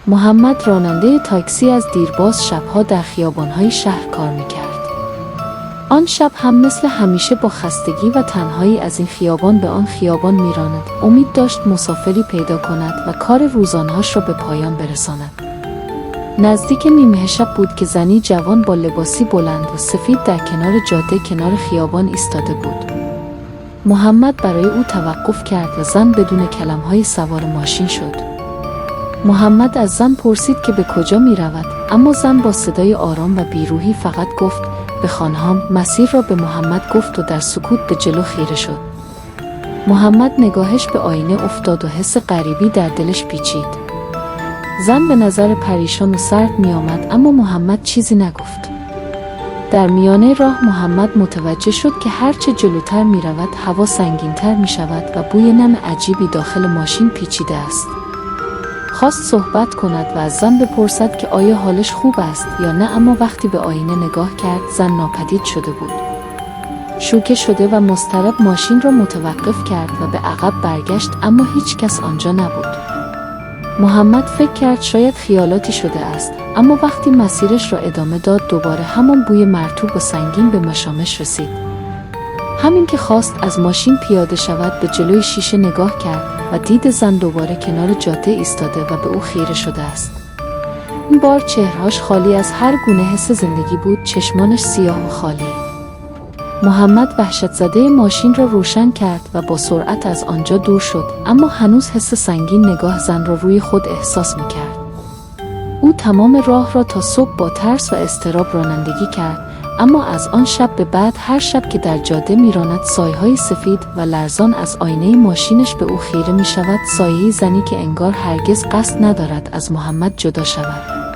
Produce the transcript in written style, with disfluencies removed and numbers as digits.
محمد راننده تاکسی از دیرباز شبها در خیابان‌های شهر کار می‌کرد. آن شب هم مثل همیشه با خستگی و تنهایی از این خیابان به آن خیابان می‌راند. امید داشت مسافری پیدا کند و کار روزانه‌اش را به پایان برساند. نزدیک نیمه شب بود که زنی جوان با لباسی بلند و سفید در کنار جاده کنار خیابان ایستاده بود. محمد برای او توقف کرد و زن بدون کلمه‌های سوار ماشین شد. محمد از زن پرسید که به کجا می رود، اما زن با صدای آرام و بیروحی فقط گفت به خانه‌ام. مسیر را به محمد گفت و در سکوت به جلو خیره شد. محمد نگاهش به آینه افتاد و حس غریبی در دلش پیچید. زن به نظر پریشان و سرد می آمد، اما محمد چیزی نگفت. در میانه راه محمد متوجه شد که هرچه جلوتر می رود هوا سنگین‌تر می شود و بوی نم عجیبی داخل ماشین پیچیده است. خواست صحبت کند و از زن بپرسد که آیا حالش خوب است یا نه، اما وقتی به آینه نگاه کرد زن ناپدید شده بود. شوکه شده و مضطرب ماشین را متوقف کرد و به عقب برگشت، اما هیچ کس آنجا نبود. محمد فکر کرد شاید خیالاتی شده است، اما وقتی مسیرش را ادامه داد دوباره همان بوی مرطوب و سنگین به مشامش رسید. همین که خواست از ماشین پیاده شود به جلوی شیشه نگاه کرد و دید زن دوباره کنار جاده ایستاده و به او خیره شده است. این بار چهرهاش خالی از هر گونه حس زندگی بود، چشمانش سیاه و خالی. محمد وحشت زده ماشین را روشن کرد و با سرعت از آنجا دور شد، اما هنوز حس سنگین نگاه زن را روی خود احساس می‌کرد. او تمام راه را تا صبح با ترس و اضطراب رانندگی کرد، اما از آن شب به بعد هر شب که در جاده می‌راند سایه‌های سفید و لرزان از آینه ماشینش به او خیره می‌شود، سایه زنی که انگار هرگز قصد ندارد از محمد جدا شود.